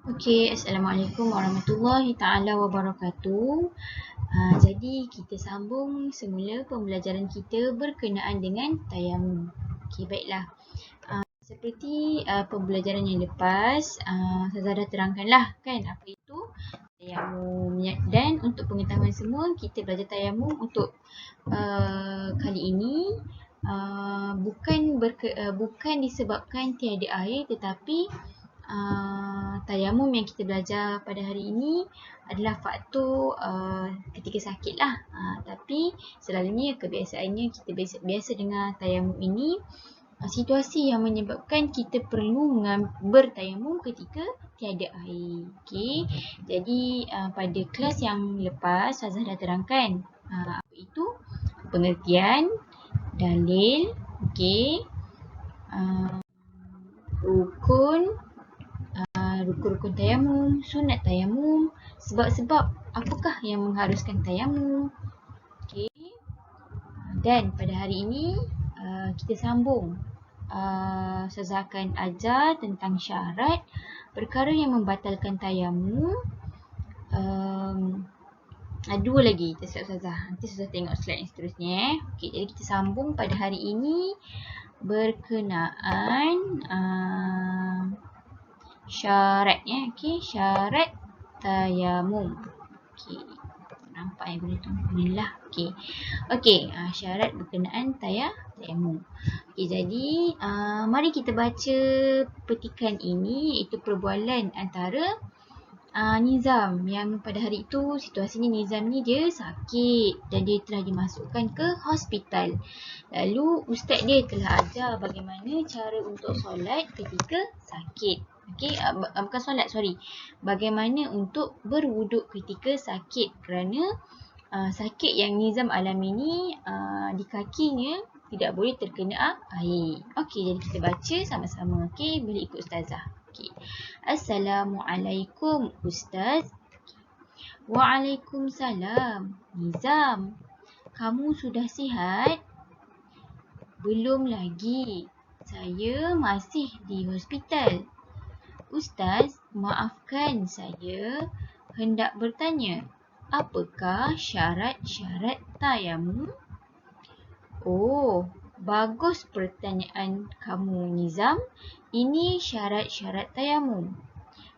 Okey, Assalamualaikum warahmatullahi taala wabarakatuh. Jadi kita sambung semula pembelajaran kita berkenaan dengan tayamum. Okey, baiklah. Seperti pembelajaran yang lepas, Ustazah dah terangkanlah kan apa itu tayamum. Dan untuk pengetahuan semua, kita belajar tayamum untuk kali ini bukan disebabkan tiada air, tetapi tayamum yang kita belajar pada hari ini adalah faktor ketika sakit lah. Tapi selalunya kebiasaannya kita biasa dengar tayamum ini situasi yang menyebabkan kita perlu bertayamum ketika tiada air. Okey. Jadi pada kelas yang lepas Ustazah dah terangkan apa itu pengertian, dalil, okey, rukun tayamum, sunat tayamum, sebab-sebab apakah yang mengharuskan tayamum. Okey. Dan pada hari ini kita sambung. Ustazah akan ajar tentang syarat perkara yang membatalkan tayamum. Dua lagi tersilap Ustazah. Nanti Ustazah tengok slide yang seterusnya. Okey, jadi kita sambung pada hari ini berkenaan syarat ya. Okey, syarat tayamum. Okey. Nampak yang boleh tu. Inilah. Okey. Okey, syarat berkenaan tayamum. Okey, jadi mari kita baca petikan ini, iaitu perbualan antara Nizam yang pada hari itu situasinya Nizam ni dia sakit dan dia telah dimasukkan ke hospital. Lalu ustaz dia telah ajar bagaimana cara untuk solat ketika sakit. Okey, bukan solat, bagaimana untuk berwuduk ketika sakit, kerana sakit yang Nizam alami ni di kakinya tidak boleh terkena air. Okey, jadi kita baca sama-sama. Okey, boleh ikut ustazah. Okey. Assalamualaikum Ustaz. Waalaikumsalam. Nizam, kamu sudah sihat? Belum lagi. Saya masih di hospital. Ustaz, maafkan saya hendak bertanya, apakah syarat-syarat tayamum? Oh, bagus pertanyaan kamu Nizam. Ini syarat-syarat tayamum.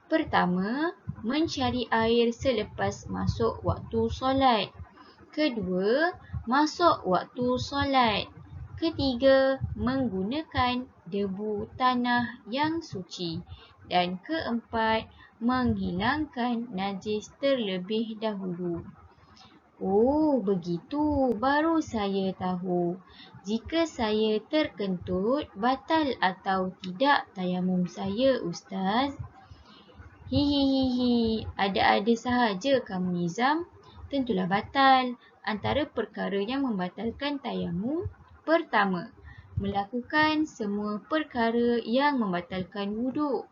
Pertama, mencari air selepas masuk waktu solat. Kedua, masuk waktu solat. Ketiga, menggunakan debu tanah yang suci. Dan keempat, menghilangkan najis terlebih dahulu. Oh, begitu. Baru saya tahu. Jika saya terkentut, batal atau tidak tayamum saya, Ustaz? Hihihihi, ada-ada sahaja kamu Nizam. Tentulah batal. Antara perkara yang membatalkan tayamum, pertama, melakukan semua perkara yang membatalkan wuduk.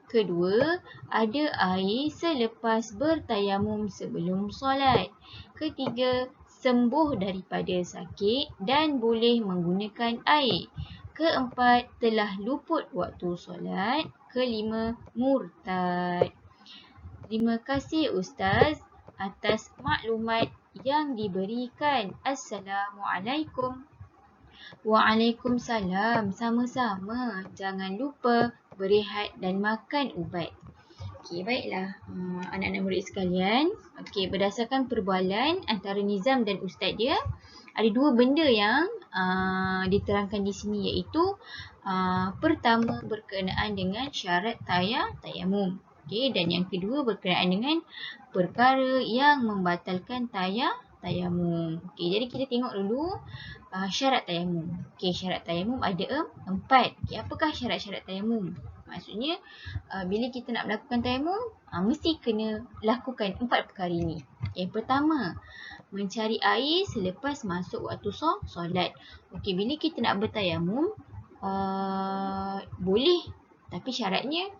Kedua, ada air selepas bertayamum sebelum solat. Ketiga, sembuh daripada sakit dan boleh menggunakan air. Keempat, telah luput waktu solat. Kelima, murtad. Terima kasih Ustaz atas maklumat yang diberikan. Assalamualaikum. Waalaikumsalam. Sama-sama. Jangan lupa berehat dan makan ubat. Okey, baiklah anak-anak murid sekalian. Okey, berdasarkan perbualan antara Nizam dan ustaz dia, ada dua benda yang diterangkan di sini, iaitu pertama berkenaan dengan syarat tayamum. Okey, dan yang kedua berkenaan dengan perkara yang membatalkan tayamum. Okey, jadi kita tengok dulu syarat tayamum. Okey, syarat tayamum ada 4. Okey, apakah syarat-syarat tayamum? Maksudnya bila kita nak melakukan tayamum, mesti kena lakukan 4 perkara ini. Yang pertama, mencari air selepas masuk waktu solat. Okey, bila kita nak bertayamum, boleh, tapi syaratnya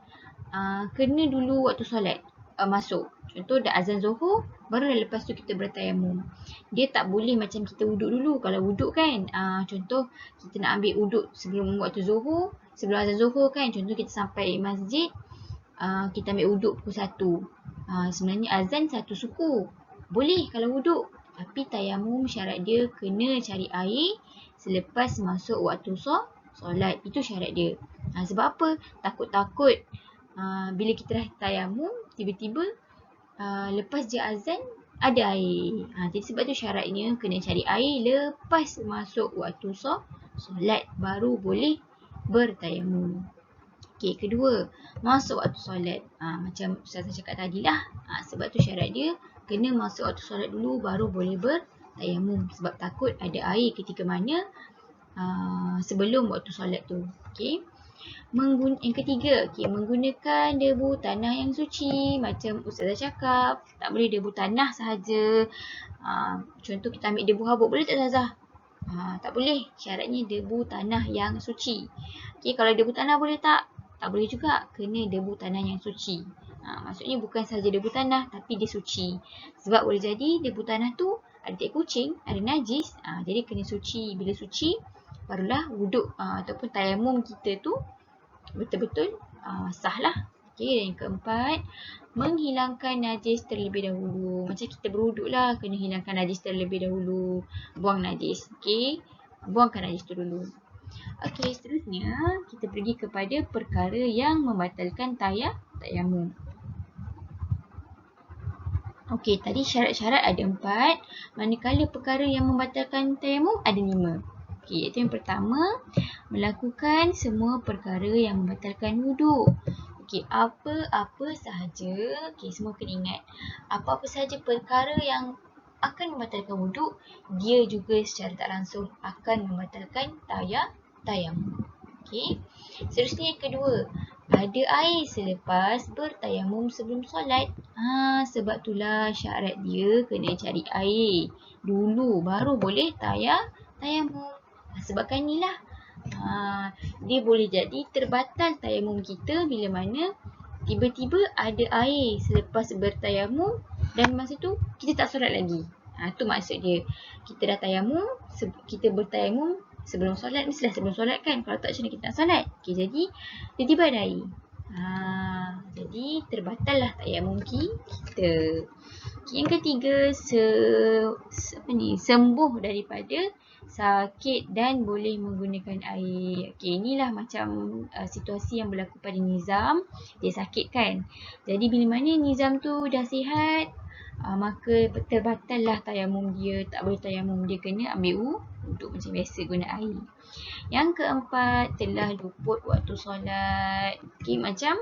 kena dulu waktu solat masuk. Contoh dah azan Zuhur, baru lepas tu kita bertayamum. Dia tak boleh macam kita wuduk dulu. Kalau wuduk kan, contoh kita nak ambil wuduk sebelum waktu Zuhur, sebelum azan Zuhur kan, contoh kita sampai masjid, kita ambil wuduk pukul 1. Sebenarnya azan satu suku. Boleh kalau wuduk. Tapi tayamum syarat dia kena cari air selepas masuk waktu solat. Itu syarat dia. Sebab apa? Takut-takut bila kita dah tayamum, tiba-tiba lepas je azan ada air. Jadi sebab tu syaratnya kena cari air lepas masuk waktu solat baru boleh bertayamum. Okey, kedua, masuk waktu solat. Macam Ustazah cakap tadi lah. Sebab tu syarat dia kena masuk waktu solat dulu baru boleh bertayamum. Sebab takut ada air ketika mana sebelum waktu solat tu. Okey. Yang ketiga, menggunakan debu tanah yang suci. Macam Ustazah cakap, tak boleh debu tanah sahaja. Contoh kita ambil debu habuk, boleh tak Ustazah? Tak boleh. Syaratnya debu tanah yang suci. Okey, kalau debu tanah boleh tak? Tak boleh juga. Kena debu tanah yang suci. Maksudnya bukan sahaja debu tanah, tapi dia suci. Sebab boleh jadi debu tanah tu ada tek kucing, ada najis. Jadi kena suci. Bila suci, barulah wuduk ataupun tayamum kita tu betul-betul sah lah. Okey, dan yang keempat, menghilangkan najis terlebih dahulu. Macam kita berwuduk lah, kena hilangkan najis terlebih dahulu. Buang najis. Okey, buangkan najis tu dulu. Okey, seterusnya kita pergi kepada perkara yang membatalkan tayamum. Okey, tadi syarat-syarat ada 4. Manakala perkara yang membatalkan tayamum ada 5. Okey, iaitu yang pertama, melakukan semua perkara yang membatalkan wuduk. Okey, apa-apa sahaja, semua kena ingat. Apa-apa sahaja perkara yang akan membatalkan wuduk, dia juga secara tak langsung akan membatalkan tayamum. Okey. Seterusnya yang kedua, ada air selepas bertayamum sebelum solat. Sebab itulah syarat dia kena cari air dulu baru boleh tayamum. Sebabkan inilah dia boleh jadi terbatal tayamum kita bila mana tiba-tiba ada air selepas bertayamum dan masa tu kita tak solat lagi. Tu maksud dia. Kita dah tayamum, kita bertayamum sebelum solat, mestilah sebelum solat kan. Kalau tak, macam mana kita nak solat? Okey, jadi tiba-tiba ada air. Jadi terbatal lah tayamum kita. Yang ketiga, sembuh daripada sakit dan boleh menggunakan air. Okey, inilah macam situasi yang berlaku pada Nizam. Dia sakit kan. Jadi bila mana Nizam tu dah sihat, maka terbatal lah tayamum dia. Tak boleh tayamum, dia kena ambil wuduk macam biasa guna air. Yang keempat, telah luput waktu solat. Okey, macam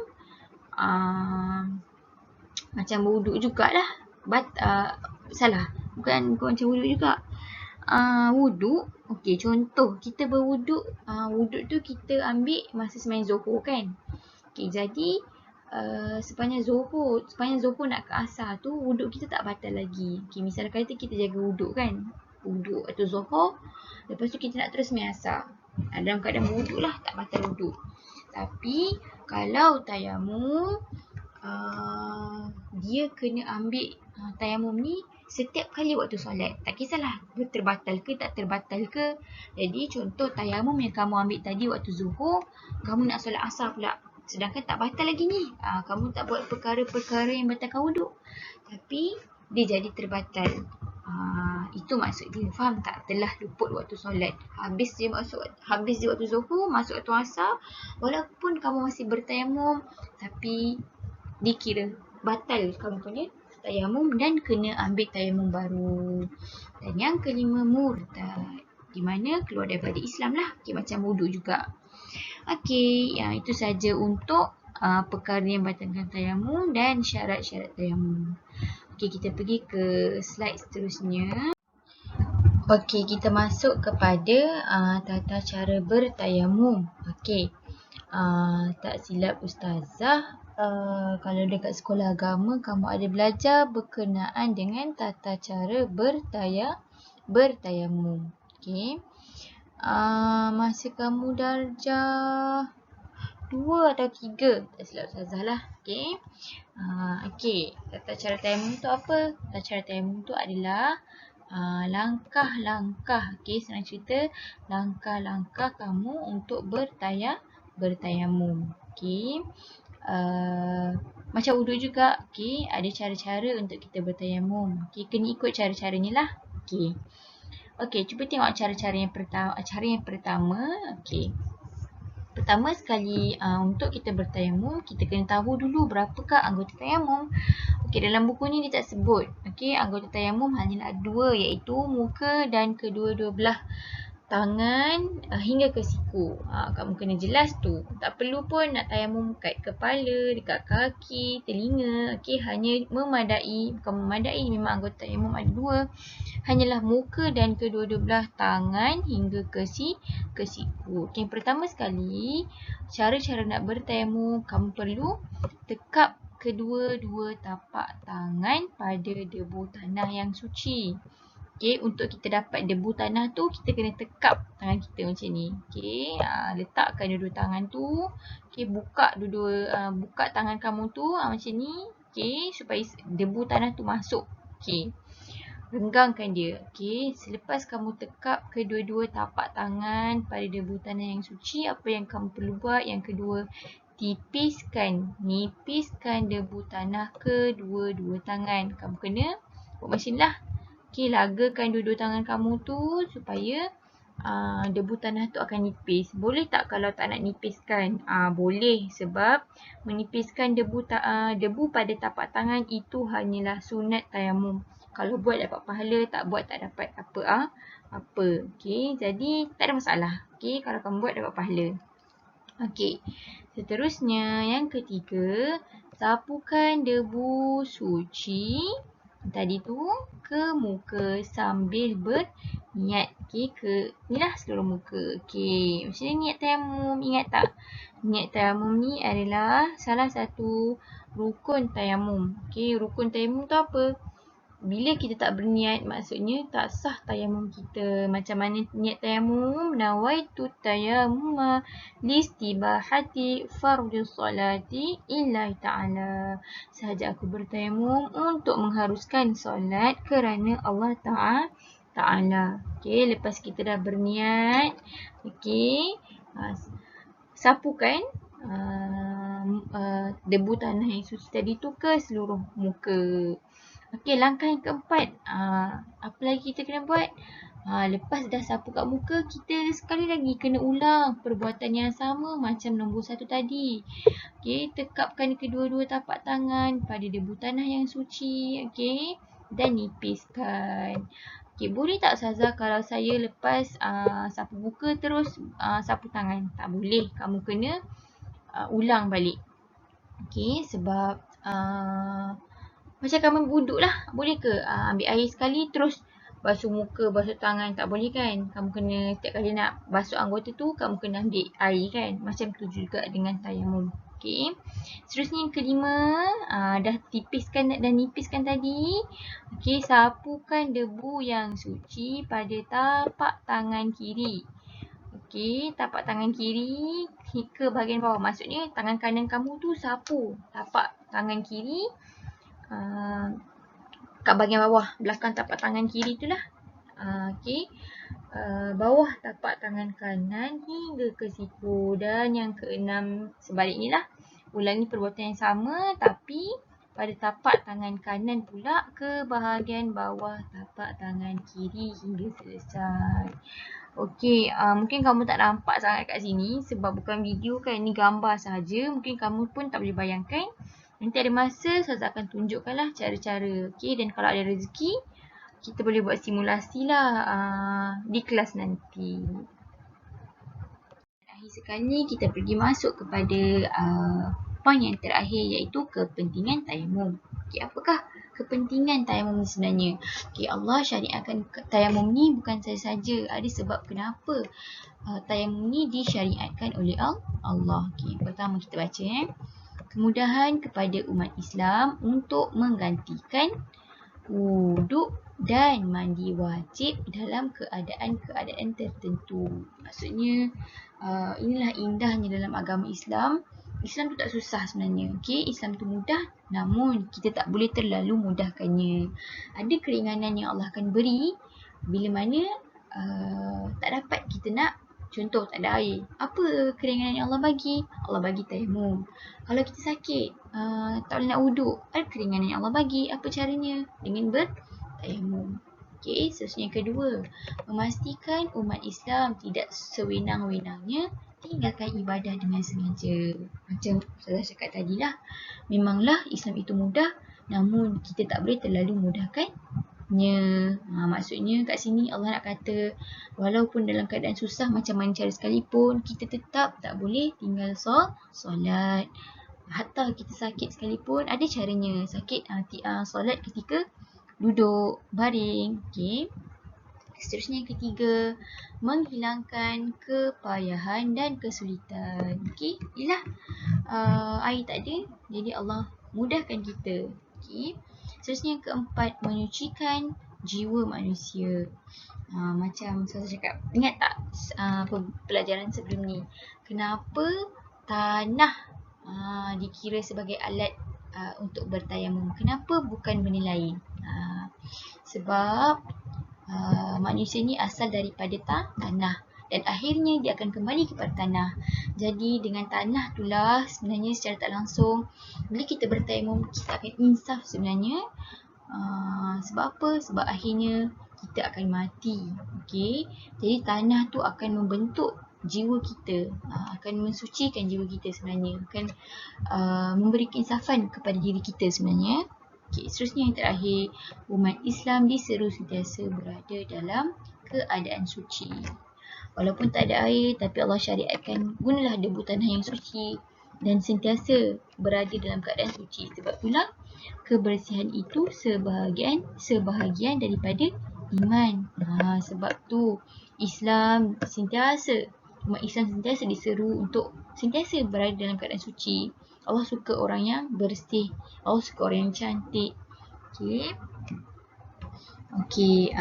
wuduk jugalah. Salah. Bukan macam wuduk juga. Wuduk. Okey, contoh kita berwuduk. Wuduk tu kita ambil masa sembahyang Zuhur kan. Okey, jadi sepanjang Zuhur nak ke Asar tu, wuduk kita tak batal lagi. Okey, misalnya kata kita jaga wuduk kan. Wuduk waktu Zuhur. Lepas tu kita nak terus sembahyang Asar. Dalam keadaan wuduk lah, tak batal wuduk. Tapi kalau tayamum, dia kena ambil tayamum ni setiap kali waktu solat. Tak kisahlah terbatal ke tak terbatal ke. Jadi contoh tayamum yang kamu ambil tadi waktu Zuhur, kamu nak solat Asar pula. Sedangkan tak batal lagi ni. Kamu tak buat perkara-perkara yang batalkan wuduk. Tapi dia jadi terbatal. Itu maksud dia. Faham tak? Telah luput waktu solat. Habis dia waktu Zuhur, masuk waktu Asar. Walaupun kamu masih bertayamum, tapi dikira batal kamu punya tayamum dan kena ambil tayamum baru. Dan yang kelima, murtad. Di mana keluar daripada Islam lah. Macam wuduk juga. Okey, itu saja untuk perkara yang batalkan tayamum dan syarat-syarat tayamum. Okey, kita pergi ke slide seterusnya. Okey, kita masuk kepada tata cara bertayamum. Okey. Tak silap Ustazah, kalau dekat sekolah agama kamu ada belajar berkenaan dengan tata cara bertayamum. Okey. Masa kamu darjah 2 atau 3, tak silap Ustazah lah. Okey. Okey, tata cara tayamum tu apa? Tata cara tayamum tu adalah langkah-langkah. Okey, senang cerita, langkah-langkah kamu untuk bertayamum. Okey. macam wuduk juga. Okey, ada cara-cara untuk kita bertayamum. Okey, kena ikut cara-cara ni lah. Okey. Okey, cuba tengok cara yang pertama. Okey. Pertama sekali, untuk kita bertayamum, kita kena tahu dulu berapakah anggota tayamum. Okey, dalam buku ni dia tak sebut. Okey, anggota tayamum hanya ada 2, iaitu muka dan kedua-dua belah tangan hingga ke siku. Kamu kena jelas tu. Tak perlu pun nak tayamum kat kepala, dekat kaki, telinga. Okey, hanya memadai. Bukan memadai, memang anggota tayamum ada 2. Hanyalah muka dan kedua-dua belah tangan hingga ke siku. Okey, pertama sekali, cara-cara nak bertayamum, kamu perlu tekap kedua-dua tapak tangan pada debu tanah yang suci. Okey, untuk kita dapat debu tanah tu, kita kena tekap tangan kita macam ni. Okey, letakkan dua-dua tangan tu. Okey, buka tangan kamu tu macam ni. Okey, supaya debu tanah tu masuk. Okey, renggangkan dia. Okey, selepas kamu tekap kedua-dua tapak tangan pada debu tanah yang suci, apa yang kamu perlu buat? Yang kedua, nipiskan debu tanah kedua-dua tangan. Kamu kena buat macam ni lah. Okey, lagakan dua-dua tangan kamu tu supaya debu tanah tu akan nipis. Boleh tak kalau tak nak nipiskan? Boleh, sebab menipiskan debu pada tapak tangan itu hanyalah sunat tayamum. Kalau buat dapat pahala, tak buat tak dapat apa. Okey, jadi tak ada masalah. Okey, kalau kamu buat dapat pahala. Okey, seterusnya yang ketiga, sapukan debu suci tadi tu ke muka sambil berniat. Okey, inilah seluruh muka. Okey, macam ni niat tayamum, ingat tak? Niat tayamum ni adalah salah satu rukun tayamum. Okey, rukun tayamum tu apa? Bila kita tak berniat, maksudnya tak sah tayamum kita. Macam mana niat tayamum? Nawaitu tayammuma listibahati fardhu salati illahi ta'ala. Sahaja aku bertayamum untuk mengharuskan solat kerana Allah Ta'ala. Okey, lepas kita dah berniat, okey, sapukan debu tanah yang suci tadi tu ke seluruh muka. Okey, langkah yang keempat, apa lagi kita kena buat? Lepas dah sapu kat muka, kita sekali lagi kena ulang perbuatan yang sama macam nombor 1 tadi. Okey, tekapkan kedua-dua tapak tangan pada debu tanah yang suci. Okey, dan nipiskan. Okey, boleh tak Ustazah kalau saya lepas sapu muka terus sapu tangan? Tak boleh, kamu kena ulang balik. Okey, sebab macam kamu wuduk lah. Boleh ke ambil air sekali terus basuh muka, basuh tangan? Tak boleh kan? Kamu kena setiap kali nak basuh anggota tu, kamu kena ambil air kan? Macam tu juga dengan tayamum. Okey. Seterusnya yang kelima, dah nipiskan tadi. Okey, sapukan debu yang suci pada tapak tangan kiri. Okey, tapak tangan kiri ke bahagian bawah. Maksudnya tangan kanan kamu tu sapu tapak tangan kiri kat bahagian bawah, belakang tapak tangan kiri tu lah. Okey, bawah tapak tangan kanan hingga ke siku. Dan yang keenam, sebaliknya lah. Ulangi perbuatan yang sama tapi pada tapak tangan kanan pula ke bahagian bawah tapak tangan kiri hingga selesai. Okey, mungkin kamu tak nampak sangat kat sini sebab bukan video kan, ni gambar sahaja. Mungkin kamu pun tak boleh bayangkan. Nanti ada masa saya akan tunjukkanlah cara-cara. Okey, dan kalau ada rezeki, kita boleh buat simulasi lah di kelas nanti. Akhir sekali kita pergi masuk kepada poin yang terakhir, iaitu kepentingan tayamum. Okey, apakah kepentingan tayamum ni sebenarnya? Okey, Allah syariatkan tayamum ni bukan saja-saja. Ada sebab kenapa tayamum ni disyariatkan oleh Allah. Okey, pertama kita baca kemudahan kepada umat Islam untuk menggantikan wuduk dan mandi wajib dalam keadaan-keadaan tertentu. Maksudnya inilah indahnya dalam agama Islam. Islam tu tak susah sebenarnya. Okey, Islam tu mudah, namun kita tak boleh terlalu mudahkannya. Ada keringanan yang Allah akan beri bila mana tak dapat kita nak Contoh, tak ada air. Apa keringanan yang Allah bagi? Allah bagi tayamum. Kalau kita sakit, tak boleh nak wuduk, ada keringanan yang Allah bagi. Apa caranya? Dengan bertayamum. Okey, seterusnya yang kedua, memastikan umat Islam tidak sewenang-wenangnya tinggalkan ibadah dengan sengaja. Macam saya cakap tadi lah, memanglah Islam itu mudah, namun kita tak boleh terlalu mudahkannya. Maksudnya kat sini Allah nak kata, walaupun dalam keadaan susah macam mana cara sekalipun, kita tetap tak boleh tinggal solat. Hatta kita sakit sekalipun, ada caranya. Sakit, solat ketika duduk, baring. Okay. Seterusnya yang ketiga, menghilangkan kepayahan dan kesulitan. Okay, ialah air tak ada, jadi Allah mudahkan kita. Okay. Seterusnya yang keempat, menyucikan jiwa manusia. Macam saya cakap, ingat tak pelajaran sebelum ni, kenapa tanah dikira sebagai alat untuk bertayamum? Kenapa bukan benda lain? Sebab manusia ni asal daripada tanah dan akhirnya dia akan kembali kepada tanah. Jadi dengan tanah itulah sebenarnya secara tak langsung bila kita bertayamum, kita akan insaf sebenarnya. Sebab apa? Sebab akhirnya kita akan mati. Okay? Jadi tanah tu akan membentuk jiwa kita, akan mensucikan jiwa kita sebenarnya, akan memberi keinsafan kepada diri kita sebenarnya. Okay, seterusnya yang terakhir, umat Islam diseru sentiasa berada dalam keadaan suci. Walaupun tak ada air, tapi Allah syariatkan gunalah debu tanah yang suci dan sentiasa berada dalam keadaan suci. Sebab itulah kebersihan itu sebahagian daripada iman. Sebab tu umat Islam sentiasa diseru untuk sentiasa berada dalam keadaan suci. Allah suka orang yang bersih. Allah suka orang yang cantik. Okay.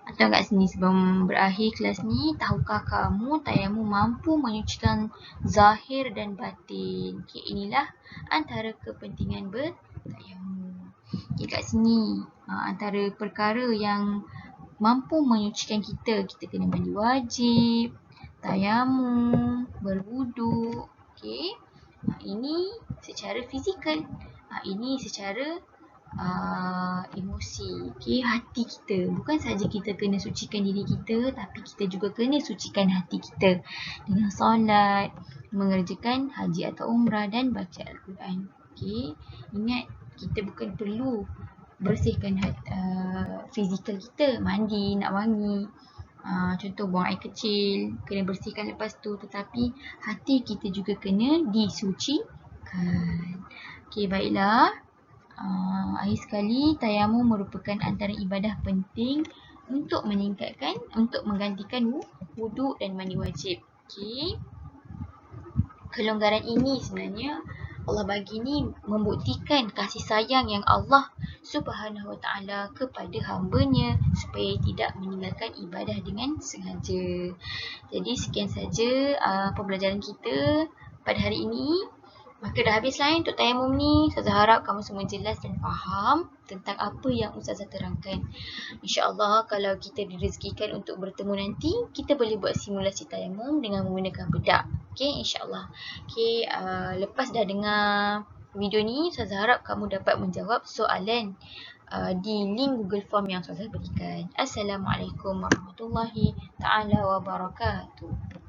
Atau kat sini sebelum berakhir kelas ni, tahukah kamu tayamum mampu menyucikan zahir dan batin? Okay, inilah antara kepentingan bertayamum. Okay, kat sini antara perkara yang mampu menyucikan kita kena mandi wajib, tayamum, berwuduk. Okay. Ini secara fizikal. Ini secara emosi. Okay. Hati kita. Bukan saja kita kena sucikan diri kita, tapi kita juga kena sucikan hati kita dengan solat, mengerjakan haji atau umrah dan baca Al-Quran. Okay. Ingat, kita bukan perlu bersihkan fizikal kita, mandi, nak wangi. Contoh buang air kecil, kena bersihkan lepas tu. Tetapi hati kita juga kena disucikan. Okay, baiklah. Akhir sekali, tayamum merupakan antara ibadah penting untuk menggantikan wuduk dan mandi wajib. Okay. Kelonggaran ini sebenarnya Allah bagi ni membuktikan kasih sayang yang Allah Subhanahu Wa Taala kepada hamba-Nya supaya tidak meninggalkan ibadah dengan sengaja. Jadi sekian saja pembelajaran kita pada hari ini. Maka dah habislah untuk tayamum ni. Ustazah harap kamu semua jelas dan faham tentang apa yang Ustazah terangkan. InsyaAllah kalau kita direzekikan untuk bertemu nanti, kita boleh buat simulasi tayamum dengan menggunakan bedak. Okay, insyaAllah. Okay, lepas dah dengar video ni, Ustazah harap kamu dapat menjawab soalan di link Google Form yang Ustazah berikan. Assalamualaikum warahmatullahi ta'ala wabarakatuh.